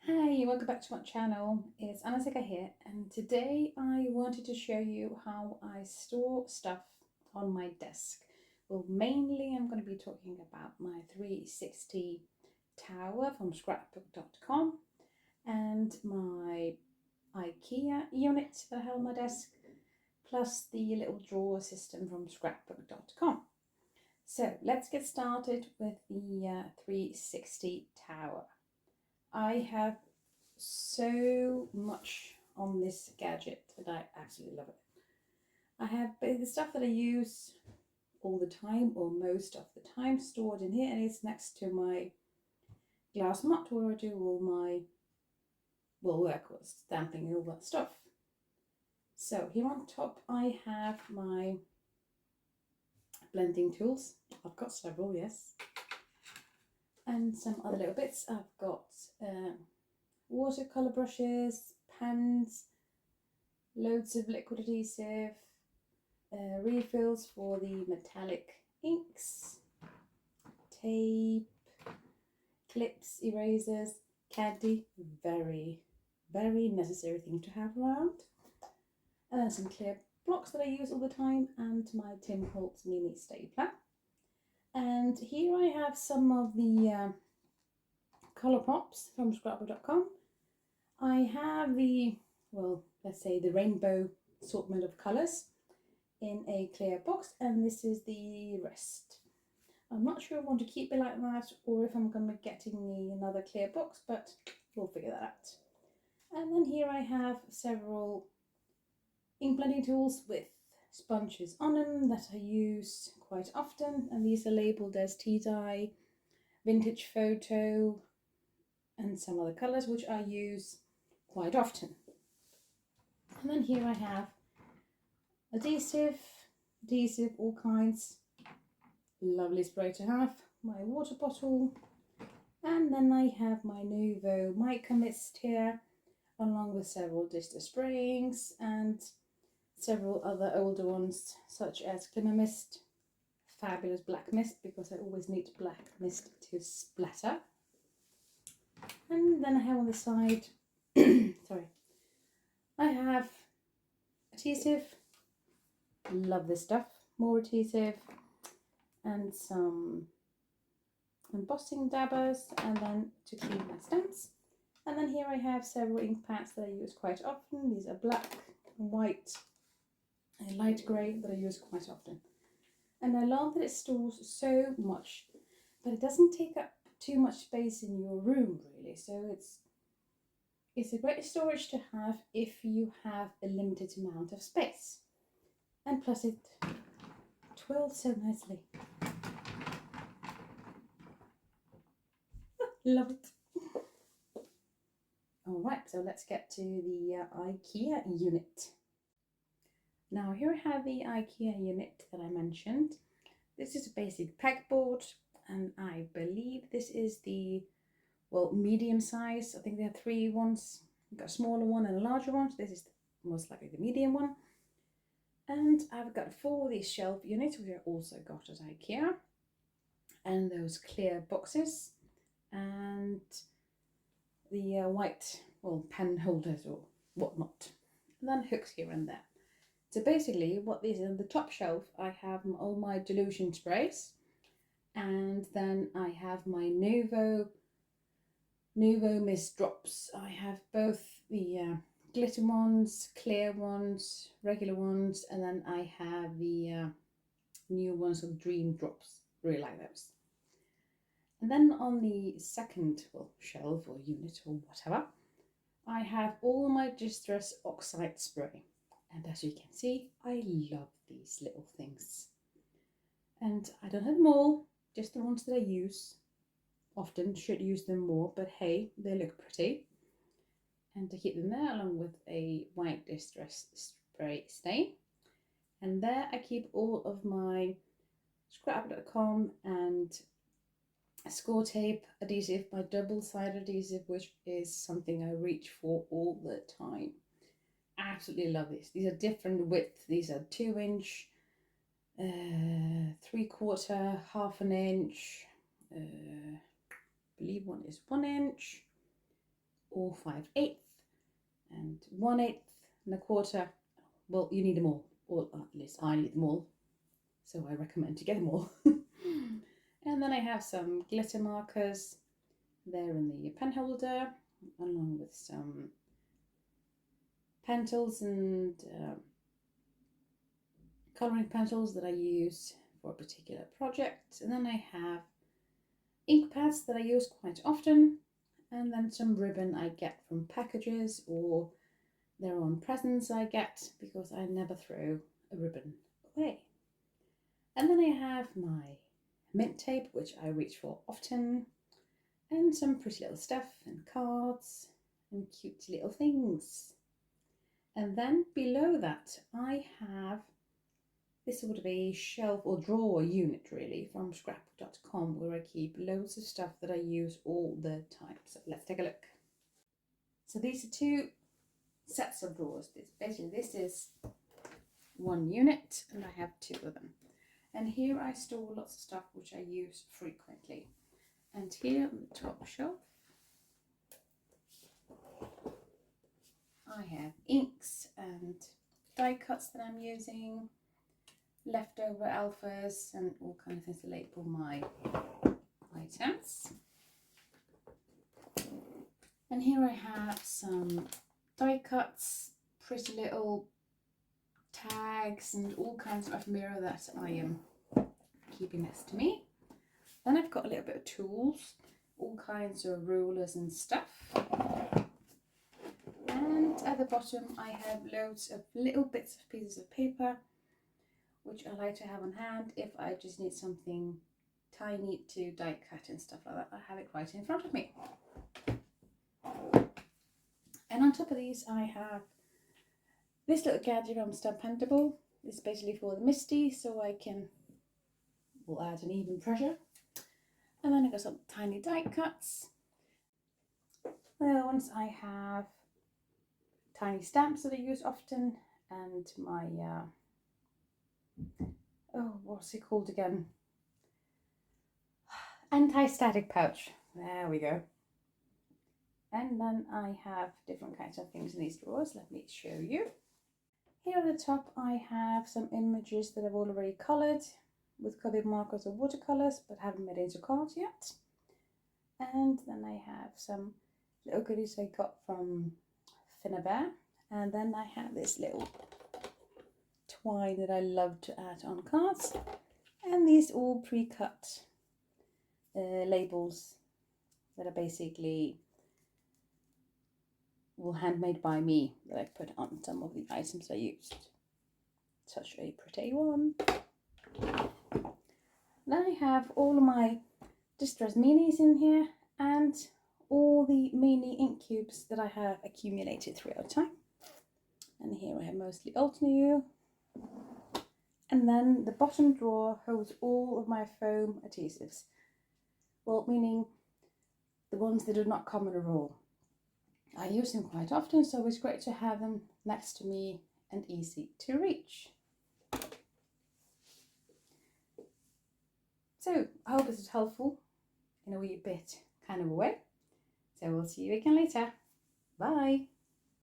Hey, welcome back to my channel. It's Anasika here, and today I wanted to show you how I store stuff on my desk. Well, mainly I'm going to be talking about my 360 tower from scrapbook.com and my IKEA unit that I have on my desk, plus the little drawer system from scrapbook.com. So let's get started with the 360 tower. I have so much on this gadget that I absolutely love it. I have the stuff that I use all the time, or most of the time, stored in here, and it's next to my glass mat where I do all my work with stamping and all that stuff. So here on top I have my blending tools. I've got several, yes, and some other little bits. I've got watercolor brushes, pens, loads of liquid adhesive, refills for the metallic inks, tape, clips, erasers, candy, very necessary thing to have around, and then some clear blocks that I use all the time, and my Tim Holtz mini stapler. And here I have some of the colour props from scrapbook.com. I have the, well, let's say the rainbow assortment of colours in a clear box, and this is the rest. I'm not sure I want to keep it like that or if I'm going to be getting me another clear box, but we'll figure that out. And then here I have several ink blending tools with sponges on them that I use quite often, and these are labelled as tea dye, vintage photo, and some other colours which I use quite often. And then here I have adhesive, all kinds, lovely spray to have, my water bottle, and then I have my Nuvo mica mist here, along with several dister sprayings and several other older ones such as Glimmer Mist, fabulous black mist because I always need black mist to splatter. And then I have on the side, sorry, I have adhesive, love this stuff, more adhesive, and some embossing dabbers, and then to clean my stamps. And then here I have several ink pads that I use quite often. These are black, white, and light grey that I use quite often. And I love that it stores so much, but it doesn't take up too much space in your room really. So it's a great storage to have if you have a limited amount of space. And plus it twirls so nicely. Love it. Alright, so let's get to the IKEA unit. Now here I have the IKEA unit that I mentioned. This is a basic pegboard, and I believe this is the, well, medium size. I think there are three ones. You've got a smaller one and a larger one. So this is most likely the medium one. And I've got 4 of these shelf units, which I also got at IKEA. And those clear boxes. And the white, well, pen holders or whatnot. And then hooks here and there. So basically what these are, on the top shelf I have all my dilution sprays, and then I have my Nuvo mist drops. I have both the glitter ones, clear ones, regular ones, and then I have the new ones of dream drops. Really like those. And then on the second, well, shelf or unit or whatever, I have all my Distress Oxide spray. And as you can see, I love these little things. And I don't have them all, just the ones that I use. Often should use them more, but hey, they look pretty. And to keep them there, along with a white Distress spray stain. And there I keep all of my scrapbook.com and score tape adhesive, my double-sided adhesive, which is something I reach for all the time. Absolutely love these. These are different width. These are 2 inch, 3/4, half an inch. I believe one is 1 inch. or 5/8, and 1/8 and a quarter. Well, you need them all, or at least I need them all, so I recommend to get them all. And then I have some glitter markers there in the pen holder, along with some pencils and colouring pencils that I use for a particular project. And then I have ink pads that I use quite often, and then some ribbon I get from packages or their own presents I get, because I never throw a ribbon away. And then I have my mint tape, which I reach for often, and some pretty little stuff and cards and cute little things. And then below that I have this sort of a shelf or drawer unit really from scrapbook.com, where I keep loads of stuff that I use all the time. So let's take a look. So these are two sets of drawers. This is one unit, and I have two of them. And here I store lots of stuff which I use frequently. And here on the top shelf I have inks and die cuts that I'm using, leftover alphas, and all kinds of things to label my items. And here I have some die cuts, pretty little tags, and all kinds of ephemera that I am keeping next to me. Then I've got a little bit of tools, all kinds of rulers and stuff. And at the bottom I have loads of little bits of pieces of paper, which I like to have on hand if I just need something tiny to die cut and stuff like that. I have it right in front of me. And on top of these I have this little gadget from Stampendable. It's basically for the MISTI, so I will add an even pressure. And then I've got some tiny die cuts. The other ones I have tiny stamps that I use often, and my what's it called again? Anti-static pouch. There we go. And then I have different kinds of things in these drawers. Let me show you. Here at the top I have some images that I've already coloured with colored markers or watercolours, but haven't made into cards yet. And then I have some little goodies I got from Finnabair. And then I have this little twine that I love to add on cards. And these all pre-cut labels that are basically handmade by me, that I put on some of the items I used. Such a pretty one. Then I have all of my Distress Minis in here, and all the mini ink cubes that I have accumulated throughout time. And here I have mostly Old New. And then the bottom drawer holds all of my foam adhesives. Well, meaning the ones that are not common at all. I use them quite often, so it's great to have them next to me and easy to reach. So I hope this is helpful in a wee bit kind of a way. So we'll see you again later. Bye.